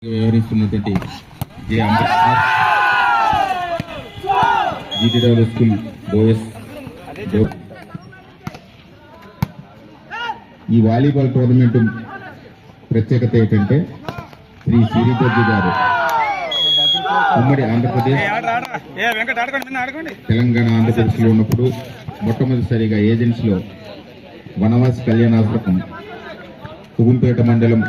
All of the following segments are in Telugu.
వ్యవహరిస్తున్నటువంటి జీటీడబ్ల్యూ స్కూల్ బోయస్ ఈ వాలీబాల్ టోర్నమెంట్ ప్రత్యేకత ఏంటంటే శ్రీ సిరిగజ్జి గారు ఉమ్మడి ఆంధ్రప్రదేశ్ తెలంగాణ ఆంధ్రప్రదేశ్ లో ఉన్నప్పుడు మొట్టమొదటిసారిగా ఏజెన్సీ లో వనవాసి కళ్యాణాశ్రమం కుగుంపేట మండలం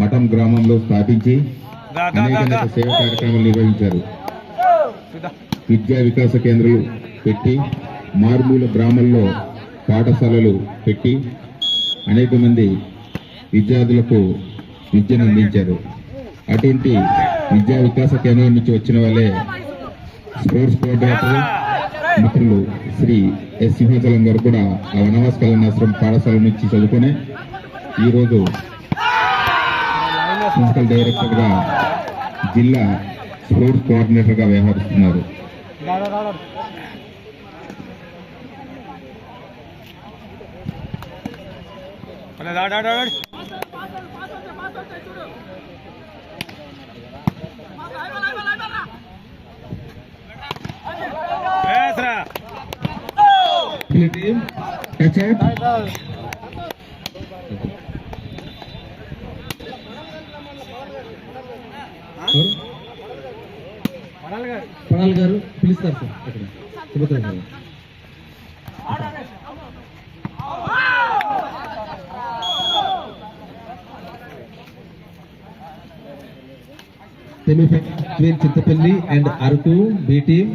మఠం గ్రామంలో స్థాపించి అనేక సేవా కార్యక్రమాలు నిర్వహించారు. విద్యా వికాస కేంద్రాలు పెట్టి మారుమూల గ్రామాల్లో పాఠశాలలు పెట్టి అనేక మంది విద్యార్థులకు విద్యను అందించారు. అటువంటి విద్యా వికాస కేంద్రం నుంచి వచ్చిన వాళ్ళే స్పోర్ట్స్ కోఆర్డినేటర్ మిత్రులు శ్రీ ఎస్ సింహాచలం గారు కూడా ఆ వనవాస కళ్యాణాశ్రమం పాఠశాల నుంచి చదువుకుని ఈరోజు ప్రిన్సిపల్ డైరెక్టర్ గా జిల్లా స్పోర్ట్స్ కోఆర్డినేటర్ గా వ్యవహరిస్తున్నారు. పడాల్ గారు పిలుస్తారు సార్ అక్కడ సుభద్ర గారు. Semifinal Chintapalli and Araku B team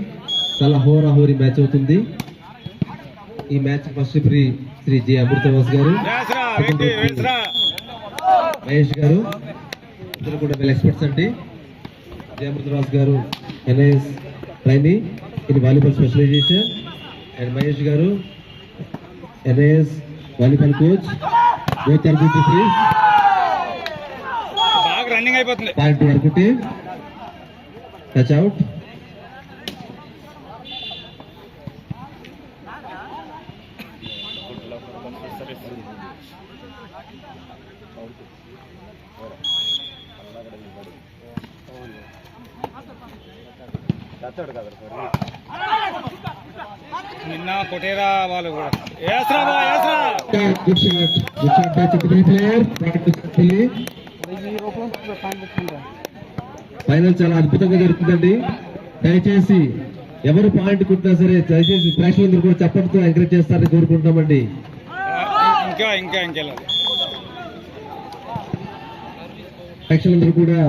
చాలా హోరాహోరీ మ్యాచ్ అవుతుంది. ఈ match first referee Shri J Amritavas గారు, మహేష్ గారు ఇద్దరు కూడా వెల్ ఎక్స్పర్ట్స్ అండి. జె అమృతవాస్ గారు NIS trainee in volleyball specialization and Mahesh గారు NIS volleyball coach. Both are good referees. బాగా రన్నింగ్ అయిపోతుంది. Point to Araku team. Touch out. నిన్న కొట్టేరా వాళ్ళు కూడా. ఫైనల్ చాలా అద్భుతంగా జరుగుతుందండి. దయచేసి ఎవరు పాయింట్ కుట్టినా సరే దయచేసి ప్రేక్షకులందరూ కూడా చప్పటితో ఎంకరేజ్ చేస్తారని కోరుకుంటున్నామండి. ప్రేక్షకులందరూ కూడా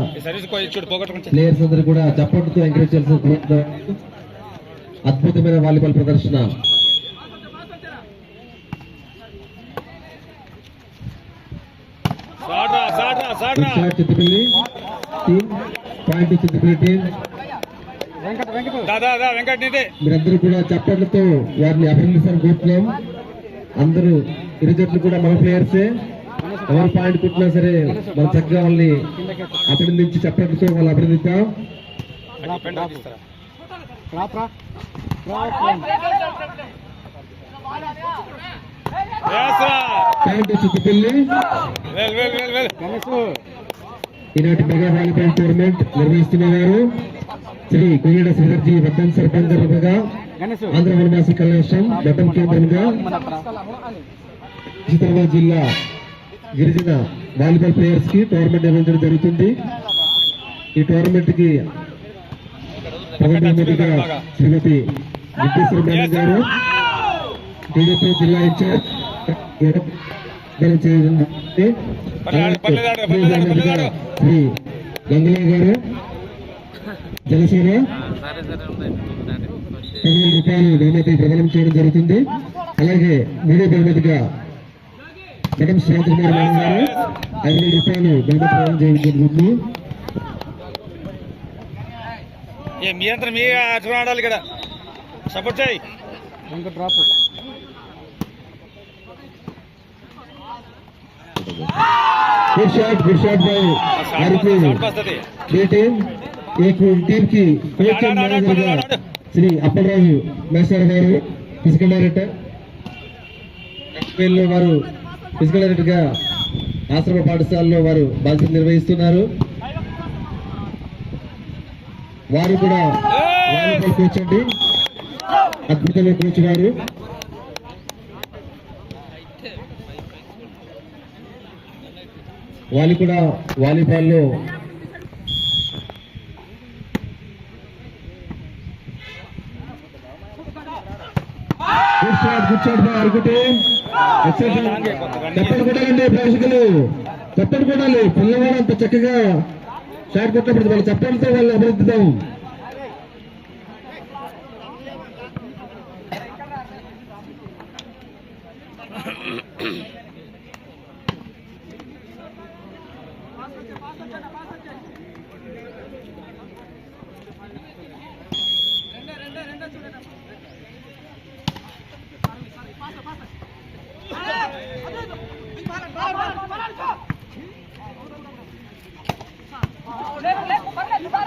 ప్లేయర్స్ అందరూ కూడా చప్పటితో ఎంకరేజ్ చేయాల్సిన కోరుకుంటున్నాం. అద్భుతమైన వాలీబాల్ ప్రదర్శన. Chittapalli team point Chittapalli team. మీరందరూ కూడా చప్పట్లతో వారిని అభినందిస్తారని కోరుతున్నాం. అందరూ ఇరు జట్లు కూడా మన ప్లేయర్సే. ఎవరు పాయింట్ కుట్టినా సరే మనం చక్కగా వాళ్ళని అభినందించి చప్పట్లతో వాళ్ళు అభినందిద్దాం. ఈనాటి మెగా వాలీబాల్ టోర్నమెంట్ నిర్వహిస్తున్నారు శ్రీ కొయ్యడ శ్రీధర్జీ వద్దం సర్పంచ్ ఆంధ్ర వనవాసి కళ్యాణం వద్దం కేంద్రంగా సిద్దిపేట జిల్లా గిరిజన వాలీబాల్ ప్లేయర్స్ కి టోర్నమెంట్ నిర్వహించడం జరుగుతుంది. ఈ టోర్నమెంట్ కి ప్రధానమంత్రిగా శ్రీమతి విద్యేశ్వర మేడం గారు, టీడీపీ జిల్లా ఇన్ఛార్జ్ శ్రీ గంగులయ్య గారు జనసేన 10,000 రూపాయలు బహుమతి ప్రదానం చేయడం జరుగుతుంది. అలాగే మీడియా బహుమతిగా మేడం శ్రీకుమార్ మేడం గారు 5,000 రూపాయలు బహుమతి ప్రదానం చేయడం జరుగుతుంది. మీ అంతా మీ చూడాలి ఇక్కడ సపోర్ట్ చేయి. డ్రాప్ गुड शॉट भाई. एक टीम की कोच मैनेजर श्री अप्पलराजु మేస్టర్ గారు, ఫిజికల్ డైరెక్టర్ వారు ఫిజికల్ డైరెక్టర్ గా ఆశ్రమ పాఠశాలలో వారు బాధ్యత నిర్వహిస్తున్నారు. వారు కూడా వాలీబాల్ కోచ్ అండి, అద్భుతమైన కోచ్ వారు. వాళ్ళు కూడా వాలీబాల్లో అనుకుంటే చెప్పండి కొట్టాలండి ప్రేక్షకులు, చెప్పండి కొట్టాలి. పిల్లవాడు అంత చక్కగా షాట్ కొట్టినప్పుడు వాళ్ళు చెప్పడంతో వాళ్ళు అభివృద్ధిద్దాం.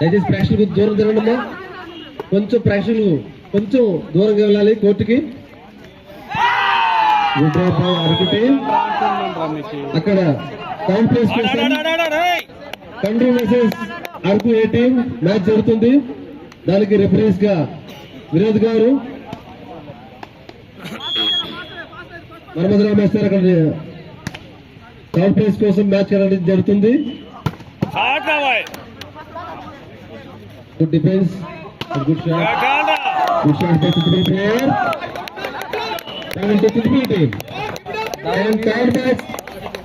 దయచేసి ప్రేక్షకులు దూరం తిరగడమ్మా, కొంచెం ప్రేక్షకులు కొంచెం దూరంగా వెళ్ళాలి కోర్టుకి. అరకుటి అక్కడ town place country versus Araku A team match జరుగుతుంది. దానికి రిఫరీస్ గా వినోద్ గారు, మన్మథరావు మేస్టర్ అక్కడ టౌన్ ప్లేస్ కోసం మ్యాచ్ జరుగుతుంది. Good defence, good shot, good shot by Chittapalli player. Chittapalli team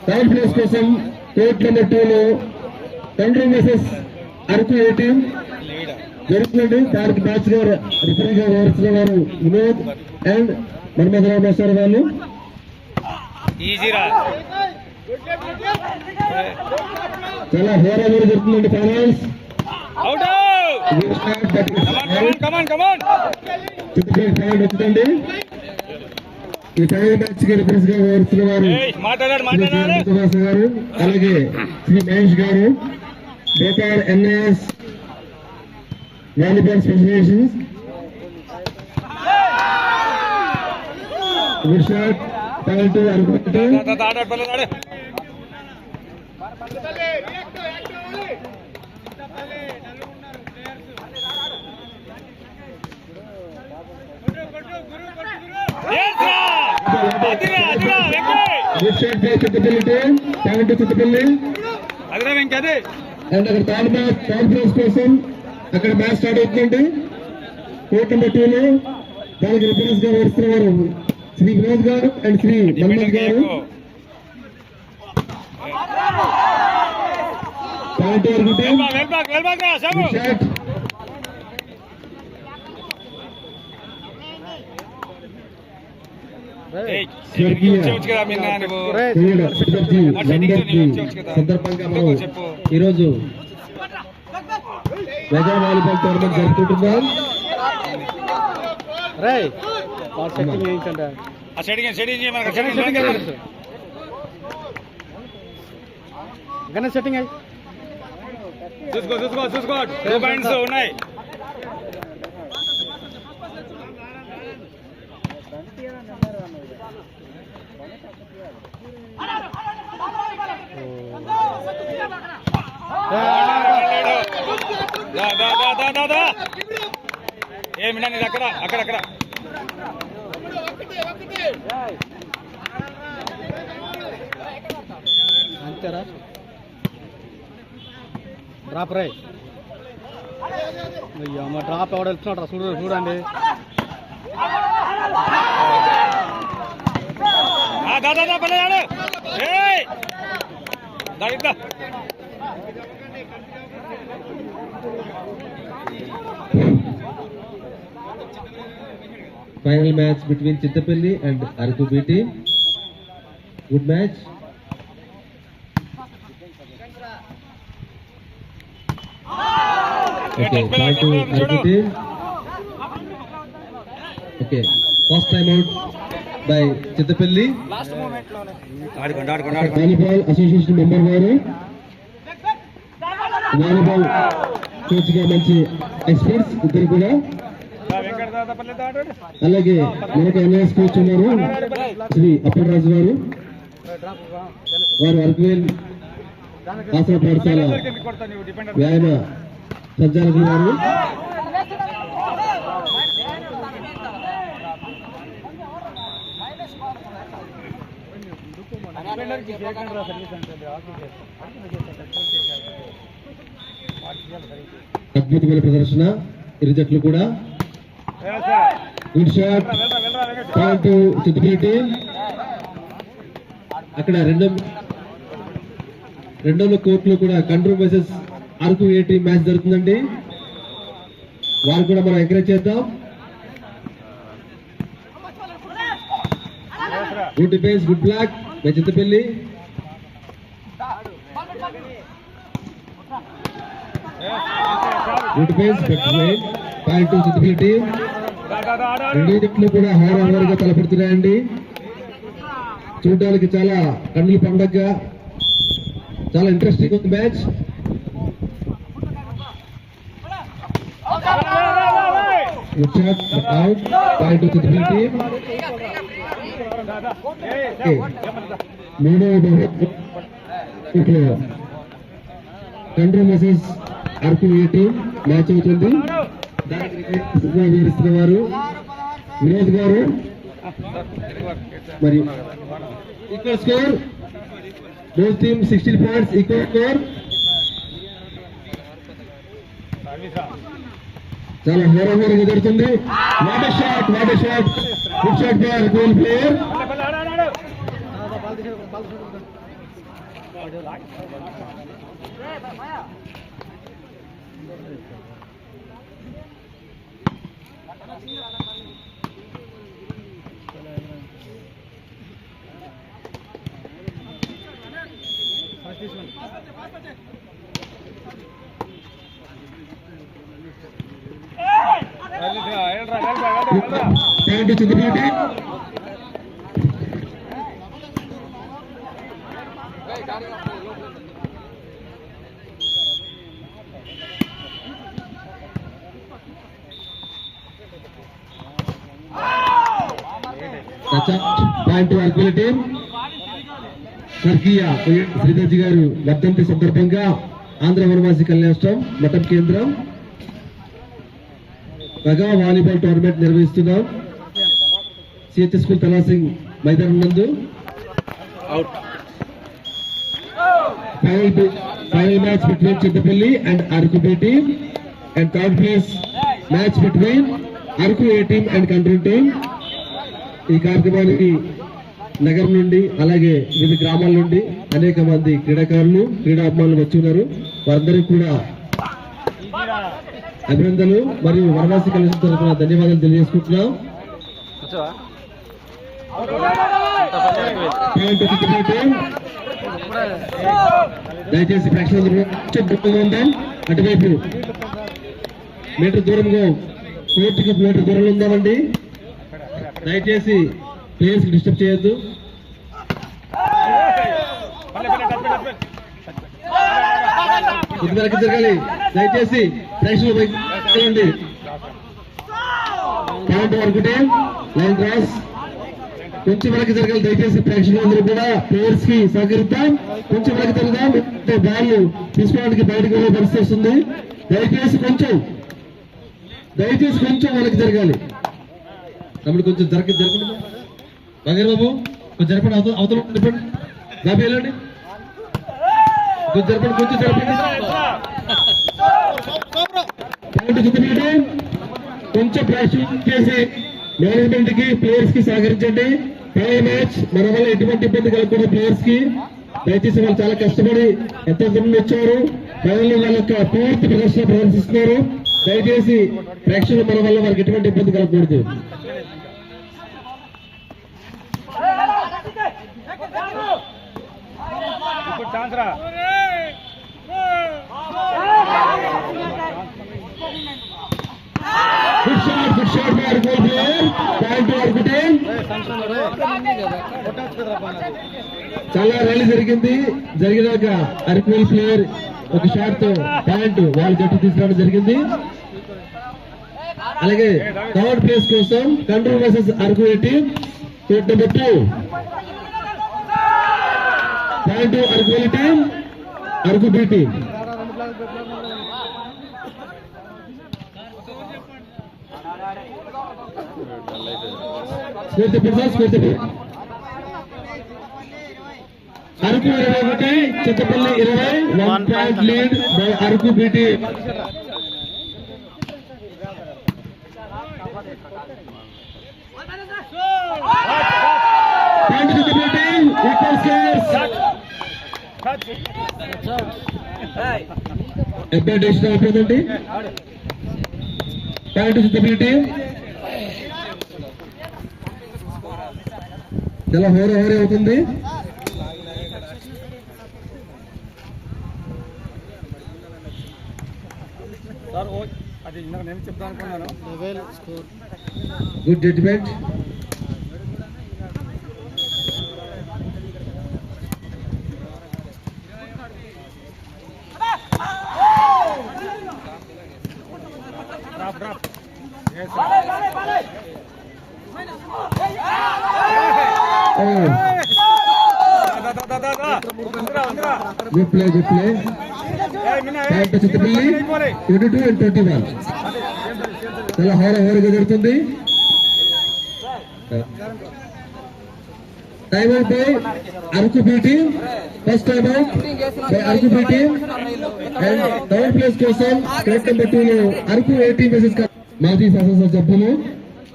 third place కోసం కోర్ట్ నెంబర్ 2 లో country versus Araku A team జరుగుతుందండి. దానికి మ్యాచ్ గా రిఫరీగా వ్యవహరిస్తున్న వారు వినోద్ అండ్ మన్మథరావు మేస్టర్ వాళ్ళు. చాలా హోరాగా జరుగుతుందండి ఫైనల్స్. చిత్తపల్లి ఫైనల్ వచ్చిందండి. ఈ ఫైనల్ మ్యాచ్ కి రిఫరెన్స్ గా వ్యవహరిస్తున్న వారు గారు, అలాగే శ్రీ మహేష్ గారు, బేతార్ NS volleyball specializations. Good shot, point అనుకుంటే చిత్తపల్లి అండ్ అక్కడ థర్డ్ ప్లేస్ కోసం అక్కడ మ్యాచ్ స్టార్ట్ అవుతుందండి. కోర్ట్ నెంబర్ 2 లో దానికి రిఫరెన్స్ గా వస్తున్న వారు శ్రీ వినోద్ గారు అండ్ శ్రీ మన్మథ్ గారు. పాయింట్ అనుకుంటే సందర్భంగా మనం ఈరోజు మెగా వాలీబాల్ టోర్నమెంట్ జరుపుకుంటున్నాం. సెట్టింగ్ చూసుకో 2 పాయింట్స్ ఉన్నాయి. ఏమినా నీది అక్కడ అంతేరా డ్రాప్ రై అయ్యా మా డ్రాప్ ఎవడ వెళ్తున్నాడు చూడండి. దాదా పల్లె Final match between Chittapalli and Araku B team. Good match. Okay, ball to Araku team. Okay, first time out by Chittapalli. Last moment lone. Volleyball Association member garu. Volleyball coach ga manchi experts iddaru kuda. అలాగే మనకు ఎన్ఎస్ కోచ్ ఉన్నారు శ్రీ అప్పలరాజు గారు. వారు అరకువేల్ ఆశ్రమ పాఠశాల వ్యాయామ సంచాలకులు వారు. అద్భుతమైన ప్రదర్శన ఇరు జట్లు కూడా. Good shot, point Chittapalli. అక్కడ రెండో కోర్టులో కూడా control versus Araku A team match జరుగుతుందండి. వారు కూడా మనం ఎంకరేజ్ చేద్దాం. Good defence, good block by Chittapalli. Good defence, point Chittapalli team. రెండు జట్లు కూడా హోరాహోరీగా తలపడుతున్నాయండి. చూడడానికి చాలా కన్నుల పండగగా, చాలా ఇంట్రెస్టింగ్ ఉంది match. Out, point Chittapalli team. మూడవ control versus Araku A team match అవుతుంది. దానికి వారు వినోద్ గారు. మరి equal score, both team 16 points, equal score. చాలా హోరాహోరీగా జరుగుతుంది. What a shot, what a shot, good shot by Araku player. Point Chittapalli. Point Araku team. స్వర్గీయ శ్రీధర్జీ గారు వర్ధంతి సందర్భంగా ఆంధ్ర వనవాసి కళ్యాణం మఠం కేంద్రం మెగా వాలీబాల్ టోర్నమెంట్ నిర్వహిస్తున్నాం. సిహెచ్ స్కూల్ తలాసింగ్ మైదానం నందు. Final match between Chittapalli and Araku B team and third place match between Araku A team and control team. ఈ కార్యక్రమానికి నగరం నుండి అలాగే వివిధ గ్రామాల నుండి అనేక మంది క్రీడాకారులు, క్రీడా అభిమానులు వచ్చి ఉన్నారు. వారందరికీ కూడా అభినందనలు మరియు వనవాసి కళ్యాణం తరఫున ధన్యవాదాలు తెలియజేసుకుంటున్నాం. దయచేసి ప్రేక్షకులు ఉందాం. అటువైపు మీటర్ దూరంగా, కోర్టుకి మీటర్ దూరంలో ఉందామండి. దయచేసి ప్లేయర్స్ డిస్టర్బ్ చేయొద్దు. కొద్ది వరకు జరగాలి. దయచేసి ప్రేక్షకులు పాయింట్ వరకు లైన్ క్రాస్ కొంచెం వరకు జరగాలి. దయచేసి ప్రేక్షకులందరూ కూడా ప్లేయర్స్ కి సహకరిద్దాం. కొంచెం వరకు జరుగుదాం. బాల్ తీసుకోవడానికి బయటకు వెళ్ళే పరిస్థితి వస్తుంది. దయచేసి కొంచెం వాళ్ళకి జరగాలి. తమ్ముడు కొంచెం జరగండి బంగారు బాబు, కొంచెం జరపండి. అవతల చెప్పండి బాబు, వెళ్ళండి. కొంచెం జరపండి. కొంచెం ప్లాస్టింగ్ చేసి మేనేజ్మెంట్ కి, ప్లేయర్స్ కి సహకరించండి. ఫైనల్ మ్యాచ్ మన వల్ల ఎటువంటి ఇబ్బంది కలగకుండా ప్లేయర్స్ కి. దయచేసి వాళ్ళు చాలా కష్టపడి ఎంతో దూరం వచ్చారు. ఫైనల్ వాళ్ళ యొక్క పూర్తి ప్రదర్శన ప్రదర్శిస్తున్నారు. దయచేసి ప్రేక్షకులు మన వల్ల వారికి ఎటువంటి ఇబ్బంది కలగకూడదు. Good shot by Araku player. Point Araku team. చాలా ర్యాలీ జరిగినాక అరకు ప్లేయర్ ఒక షాట్ తో పాయింట్ వాళ్ళ జట్టు తీసుకురావడం జరిగింది. అలాగే థర్డ్ ప్లేస్ కోసం control versus Araku team court number 2. Point Araku వెళ్ళి team, Araku B team. Score చెప్పండి సార్, స్కోర్ చెప్పండి. Araku 21, Chintapalli 20. 1 point lead by Araku B team. Point Chintapalli team, equal scores. Advantage అయిపోయిందండి. Point Chintapalli team. చాలా హోరే హోరే అవుతుంది. సార్ అది నేను చెప్తాను అనుకున్నాను. Good judgment. Drop good play, good play. Point Chintapalli 22 and 21. చాలా హోర హోరగా జరుగుతుంది. Time out by Araku B team. First time out by Araku B team. And third place కోసం క్రెట్ నెంబర్ 2 లో అరకు ఏ టీం వర్సెస్ మాజీ శాసనసభ సభ్యులు,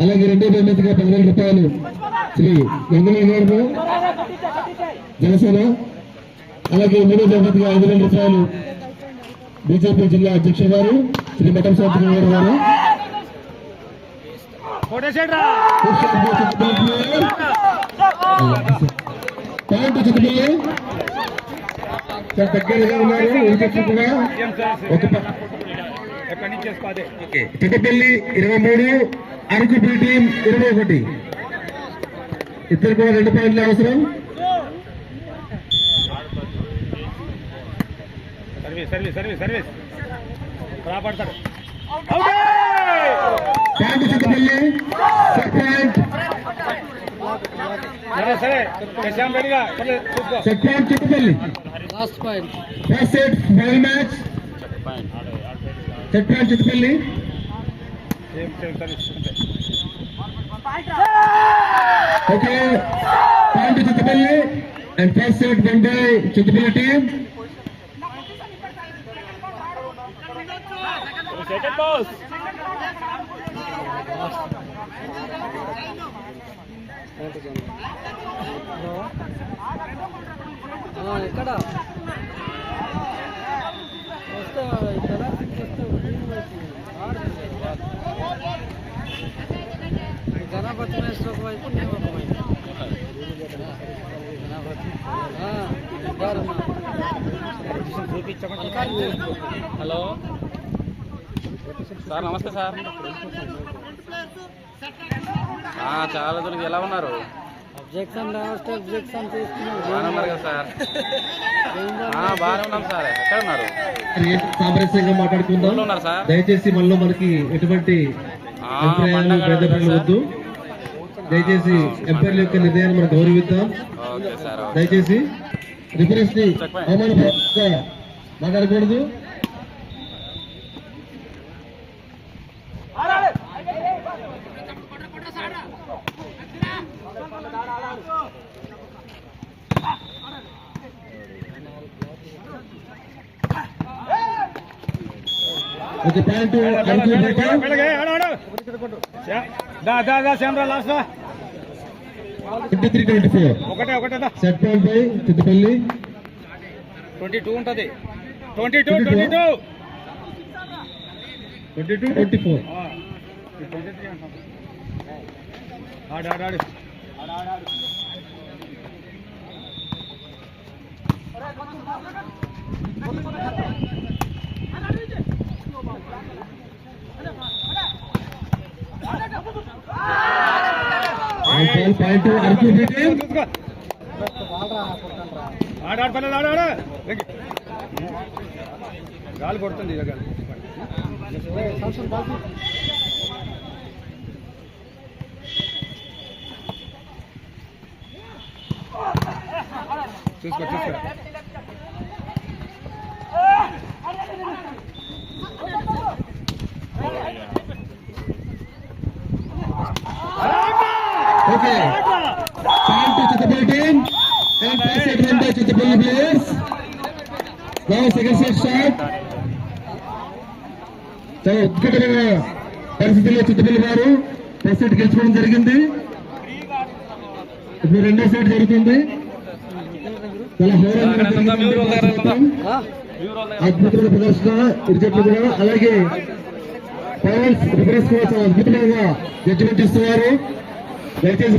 అలాగే రెండో బహుమతిగా 10,000 రూపాయలు శ్రీ గంగులీ గారు జనసేన, అలాగే మూడో బహుమతిగా 5,000 రూపాయలు బీజేపీ జిల్లా అధ్యక్ష గారు శ్రీ మఠం శాంతి గారు. పాయింట్ చింతపల్లి చాలా దగ్గరగా ఉన్నారు. Chintapalli 23, Araku B team 21. ఇద్దరు కూడా 2 పాయింట్లు అవసరం. సర్వీస్ రాబడతాడు. Point Chintapalli, set point. సరే set point Chintapalli. Last point, first set final match. Set point Chintapalli. Okay, point Chintapalli and first set one by Chintapalli team. ఎక్కడ గణపతి మేస్టర్ ఒకవైపు, మేము ఒకవైపు. హలో సార్, నమస్తే సార్. చాలా దూరం ఎలా ఉన్నారు? అబ్జెక్షన్ లాస్ట్ అబ్జెక్షన్ చేస్తున్నారు. బాగానే ఉన్నారు కదా సార్? బాగానే ఉన్నాం సార్. ఎక్కడ ఉన్నారు? సామరస్యంగా మాట్లాడుకుందాం. ఉన్నారు సార్. దయచేసి మనలో మనకి ఎటువంటి అభిప్రాయాలు భేదభావాలు వద్దు. దయచేసి ఎంపైర్ల యొక్క నిర్ణయాన్ని మనం గౌరవిద్దాం. Okay sir. దయచేసి రిఫరెన్స్ ని అవమానపరంగా మాట్లాడకూడదు. Okay, point Araku B team. Last 23-24. ఒకటే సెట్ పాయింట్ బై చింతపల్లి. 22 ఉంటది. 22 22-24. ఆడాడు. Point Araku B team. ఆడాడు పల్లెలు ఆడాడు. గాలి కొడుతుంది. చూసుకో చూసుకో okay time to Chittapalli team and pass it run by Chittapalli players. Now second set start. చాలా ఉత్కటమైన పరిస్థితుల్లో చిత్తపల్లి వారు ఫస్ట్ సెట్ గెలుచుకోవడం జరిగింది. ఇప్పుడు రెండో సెట్ జరుగుతుంది. చాలా అద్భుతమైన ప్రదర్శన ఇరు జట్లు కూడా. అలాగే పవన్స్ రిఫరెన్స్ కూడా చాలా అద్భుతమైన జడ్జిమెంట్ ఇస్తున్నారు. దయచేసి